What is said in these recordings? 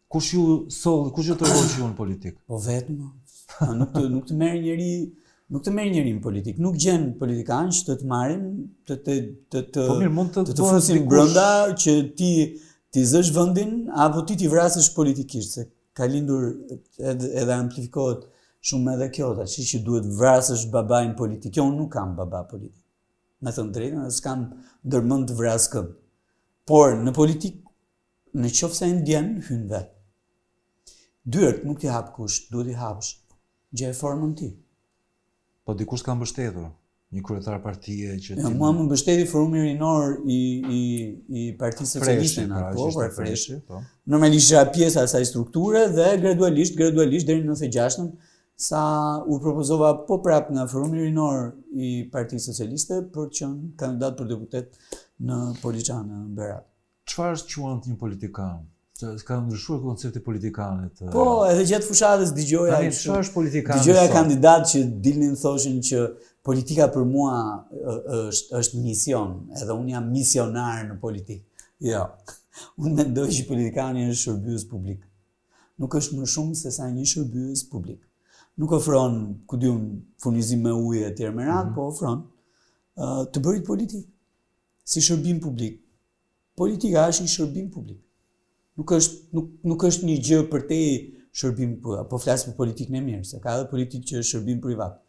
Kush ju tërheqë ju në politikë? Po vetëm. Nuk të merr njeri në politikë. Nuk gjen politikanë që të marrin të fusin brenda që ti zësh vendin apo ti vrasësh politikisht, se ka lindur edhe amplifikohet shumë edhe kjo, tash që duhet vrasësh babain politik. Unë nuk kam baba politik. Me thënë drejtën, s'kam ndërmend të vras kënd. Por në politikë, në qoftë se ndjen hyn vet. Dyert nuk t'i hap kush, duhet t'i hapësh. Gjej formën ti. Po dikush ka mbështetur, një kryetar partie që mua më mbështeti forumi rinor i Partisë Socialiste në atë kohë, freshi. Normalisht isha pjesa e asaj strukture dhe gradualisht deri në 96-ën sa u propozova po prap nga forumi rinor i Partisë Socialiste për të qenë kandidat për deputet në Poliçanë në Berat. Çfarë është quant një politikan? Ka ndryshuar koncepti politikanit. Po, edhe gjatë fushatës dëgjoja kandidat që dilnin thoshin që politika për mua është mision, edhe unë jam misionar në politikë. Jo, unë mendoj që politikani është shërbyes publik. Nuk është më shumë se sa një shërbyes publik. Nuk ofron, ku diun, furnizim me ujë e tjerë me radhë, po ofron të bërit politikë si shërbim publik. Politika është një shërbim publik. Nuk është një gjë për te shërbim, po flas për politikën e mirë, se ka edhe politikë që është shërbim privat.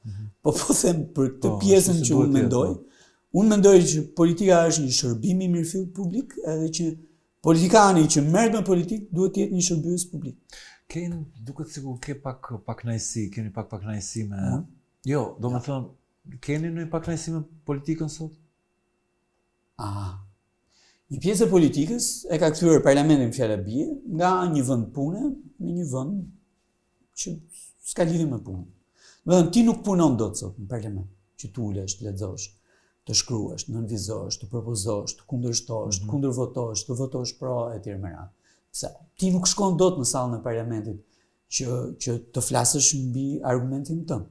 Po them për këtë pjesën që unë mendoj që politika është një shërbim i mirëfillt publik, edhe që politikani që merret me politikë duhet të jetë një shërbyes publik. Duket sikur ke pak kënaqësi, keni pak kënaqësi me. Jo, domethënë, keni ndonjë pak kënaqësi me politikën sot? Një pjesë e politikës e ka kthyer parlamentin fjala bie nga një vend pune në një vend që s'ka lidhje me punën. Domethënë ti nuk punon dot sot në parlament, që tu ulesh, të lexosh, të shkruash, të nënvizosh, të propozosh, të kundërshtosh, të kundërvotosh, të votosh pro e tjerë me radhë. Pse? Ti nuk shkon dot në sallën e parlamentit që të flasësh mbi argumentin tënd.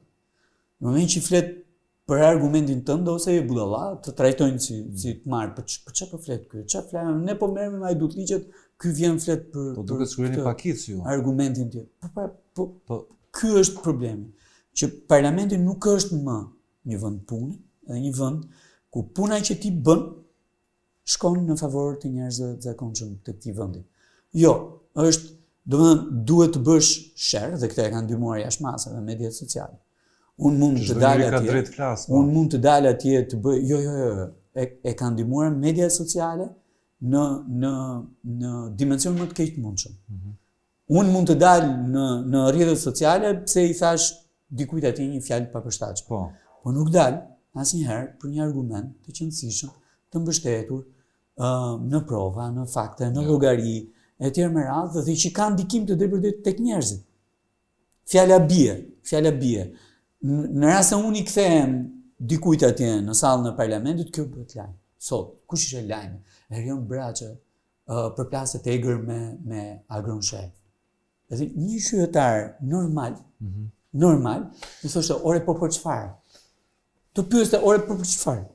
Në moment që flet për argumentin tënd ose e budalla, të trajtojnë si të marr, për çfarë po flet ky? Çfarë flet? Ne po merrem me ajdut ligjet, ky vjen flet për po duket shkruani pakicë ju. Argumentin tjetër. Po ky është problemi, që parlamenti nuk është më një vend pune, edhe një vend ku puna që ti bën shkon në favor të njerëzve të zakonshëm të këtij vendi. Jo, duhet të bësh share, dhe këtë e kanë ndihmuar jashtë dhe mediat sociale. Unë mund të dal atje të bëj, jo, e kanë ndihmuar mediat sociale në dimension më të keqmundshëm. Unë mund të dal në rrjetet sociale pse i thash dikujt atje një fjalë papërshtatshme. Po nuk dal asnjëherë për një argument të qëndësishëm, të mbështetur në prova, në fakte, në llogari, e tjerë me radhë, dhe që kanë ndikim të drejtë tek njerëzit. Fjala bie. Në rast se unë i kthehem dikujt atje në sallën e parlamentit, kjo bëhet lajm. Sot, kush ishte lajmi? Erion Braçë përplaset egër me Agron Sheh. Edhe një qytetar normal, më thoshte, ore po për çfarë? Të pyeste, ore po për çfarë?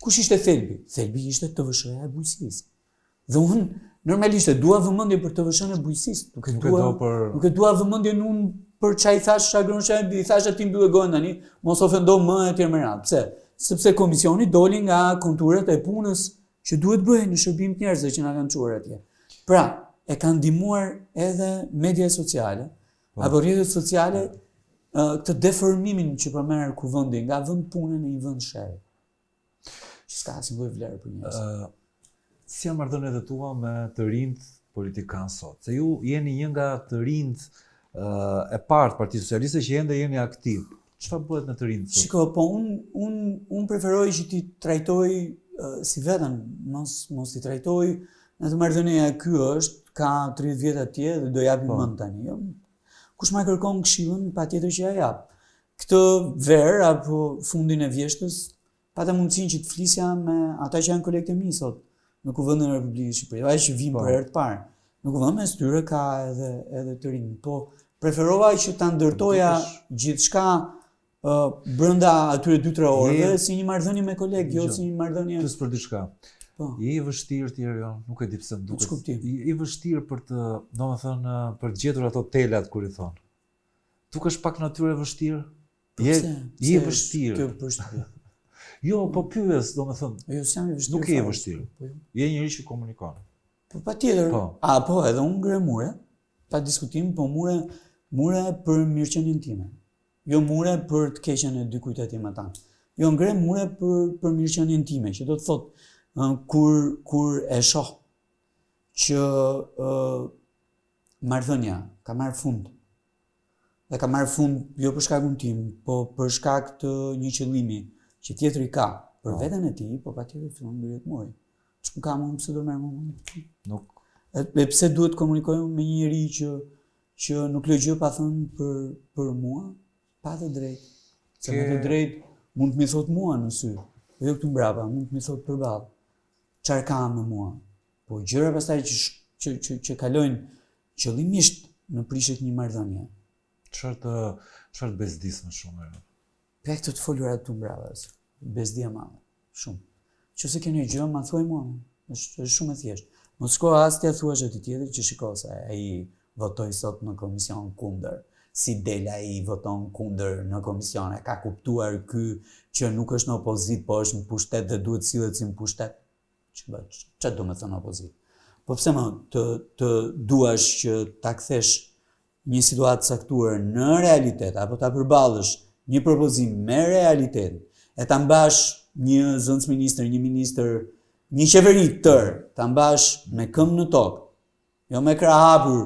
Kush ishte thelbi? Thelbi ishte TVSH-ja e bujqësisë. Dhe unë normalisht dua vëmendje për TVSH-n e bujqësisë, nuk e dua vëmendjen unë për çai thash Agron Sheh, i thash aty mbyllë gojën tani, mos ofendo më e tjerë me radhë. Pse? Sepse komisioni doli nga konturat e punës që duhet bëhen në shërbim të njerëzve që na kanë çuar atje. Pra, e kanë ndihmuar edhe media sociale, apo rrjetet sociale këtë deformimin që po merr kuvendi nga vend pune në një vend sheri. Që s'ka asnjë lloj vlerë për njerëz. Si janë marrëdhëniet e tua me të rinjt politikanë sot? Se ju jeni një nga të rinjt e parë Partisë Socialiste që jeni aktiv. Çfarë bëhet me të rinjt sot? Shiko, po unë preferoj që ti trajtoj si veten, mos i trajtoj në të marrëdhënia ky është, ka 30 vjet atje dhe do japim mend tani. Kush më kërkon këshillën, patjetër që ja jap. Këtë verë apo fundin e vjeshtës, pata mundësinë që të flisja me ata që janë kolegët e mi sot në Kuvendin e Republikës Shqipërisë, ai që vijnë për herë të parë. Në Kuvendin mes tyre ka edhe të rinj. Po preferova që ta ndërtoja gjithçka brenda atyre 2-3 orëve si një marrëdhënie me kolegë, jo si një marrëdhënie. Plus për diçka. Je i vështirë ti Erion, nuk e di pse më duket. Ç'kuptim? I vështirë për të, domethënë, për të gjetur ato telat kur I thon. Dukesh pak natyrë e vështirë. Je i vështirë. Kjo përshtypje. Jo, po pyes, domethënë, Jo, s'jam i vështirë. nuk je i fare. vështirë. Po, jo. Je njëri që komunikon. Po patjetër. Po, edhe unë ngre mure, pa diskutim, po mure për mirëqenien time. Jo mure për të keqen e dikujt aty më tan. Jo ngre mure për mirëqenien time, që do të thotë kur e shoh që marrëdhënia ka marrë fund. Dhe ka marrë fund jo për shkakun tim, po për shkak të një qëllimi që tjetri ka për veten e tij, po patjetër fillon ngrihet mori. Ç'm kam unë pse do merr më? Nuk. E pse duhet të komunikoj me një njerëz që nuk lë gjë pa thënë për mua, pa të drejtë. Se me të drejtë mund të më thot mua në sy, jo këtu mbrapa, mund të më thot përballë. Çfarë ka me mua? Po gjëra pastaj që kalojnë qëllimisht në prishje një marrëdhënie. Çfarë të bezdis më shumë Erion? Pe këtë të folurat këtu mbrapa, bezdia madhe, shumë. Nëse keni gjë, ma thuaj mua, është shumë e thjeshtë. Mos shko as t'ia thuash atij tjetër që shiko se ai votoi sot në komision kundër. Si del ai voton kundër në komision, e ka kuptuar ky që nuk është në opozit, po është në pushtet dhe duhet sillet si në pushtet. Çfarë do të thonë opozit? Po pse më të duash që ta kthesh një situatë caktuar në realitet apo ta përballësh një propozim me realitetin, e ta mbash një zëvendësministër, një ministër, një qeveri tërë, ta mbash me këmbë në tokë, jo me krah hapur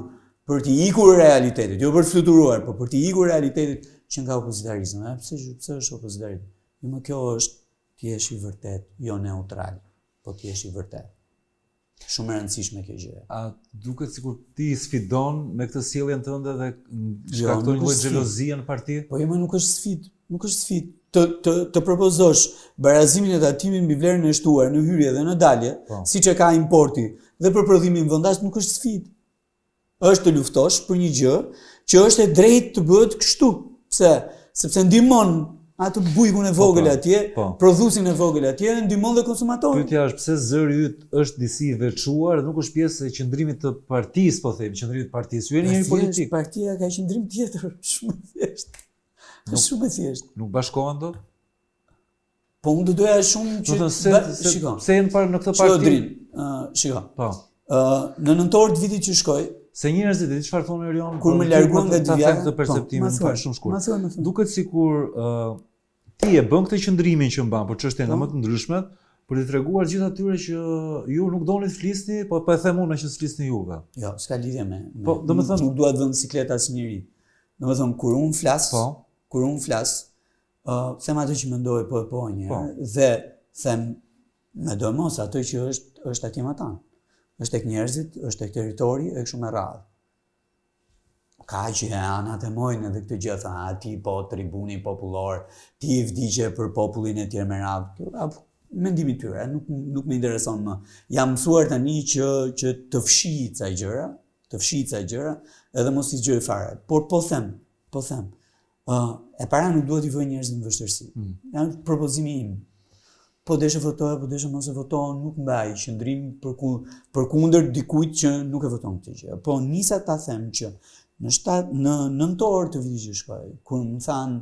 për t'i ikur realitetit, jo për të fluturuar, por për t'i ikur realitetit që nga opozitarizmi. Pse është opozitarizmi? Jo, më kjo është ti jesh i vërtet, jo neutral, po ti jesh i vërtet. Shumë e rëndësishme kjo gjë. A duket sikur ti sfidon me këtë sjelljen tënde dhe shkakton një lloj xhelozie në parti? Po jo, nuk është sfidë, nuk është sfidë. Të propozosh barazimin e tatimit mbi vlerën e shtuar në hyrje dhe në dalje, siç e ka importi, dhe për prodhimin vendas nuk është sfidë. Është të luftosh për një gjë që është e drejtë të bëhet kështu. Pse? Sepse ndihmon atë bujkun e vogël atje, prodhuesin e vogël atje, dhe ndihmon dhe konsumatorin. Pyetja është pse zëri yt është disi i veçuar dhe nuk është pjesë e qëndrimit të partisë, po themi, qëndrimit të partisë. Ju jeni një politik. Partia ka qëndrim tjetër, shumë e thjeshtë. Shumë e thjeshtë. Nuk bashkohen dot? Po unë do doja shumë që se janë parë në këtë parti. Shiko. Po. Në nëntor të vitit që shkoj, se njerëzit e di çfarë thonë Erion, kur më larguam nga Divjaka, këtë perceptimin shumë shkurt. Ma Duket sikur ti e bën këtë qëndrimin që mban për çështje nga më të ndryshme, për t'i treguar gjithë atyre që ju nuk doni të flisni, po e them unë që s'flisni juve. Jo, s'ka lidhje me. Po, domethënë nuk dua të vënë sikleta asnjëri. Domethënë kur unë flas, them atë që mendoj po një herë dhe them me do mos atë që është atje më tan. Është tek njerëzit, është tek territori e kështu me radhë. Ka që anat e mojnë edhe këtë gjë, ti po tribuni popullor, ti i vdiqe për popullin e tjerë me radhë. Mendimi tyre, nuk më intereson më. Jam mësuar tani që të fshij ca gjëra, edhe mos i zgjoj fare. Por po them. E para nuk duhet i vëj njerëzit në vështirësi. Janë propozimi im. Po deshe votoja, po deshe mos e votoja, nuk mbaj qëndrim për kundër dikujt që nuk e voton këtë gjë. Po nisa ta them që në nëntor të vitit që shkoj, kur më thanë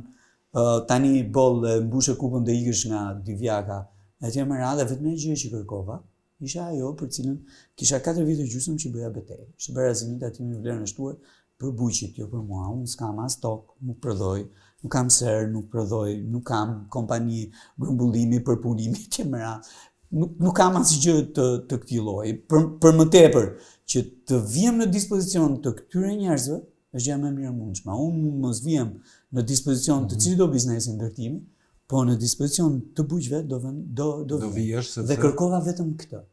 tani boll mbushe kupën dhe ikësh nga Divjaka, etj me radhë, vetëm gjë që kërkova isha ajo për cilën kisha 4 vite gjysmë që bëja betejë. Ishte barazimi tatimit vlerën e shtuar për buqit, jo për mua. Unë s'kam as tokë, nuk prodhoj, nuk kam ser, nuk prodhoj, nuk kam kompani grumbullimi për punimi etj me radhë. Nuk kam asgjë të këtij lloji. Për më tepër që të vjem në dispozicion të këtyre njerëzve, është gjë më e mirë mundshme. Unë mos vjem në dispozicion të çdo biznesi ndërtimi, po në dispozicion të bujqve do vihesh dhe kërkova vetëm këtë.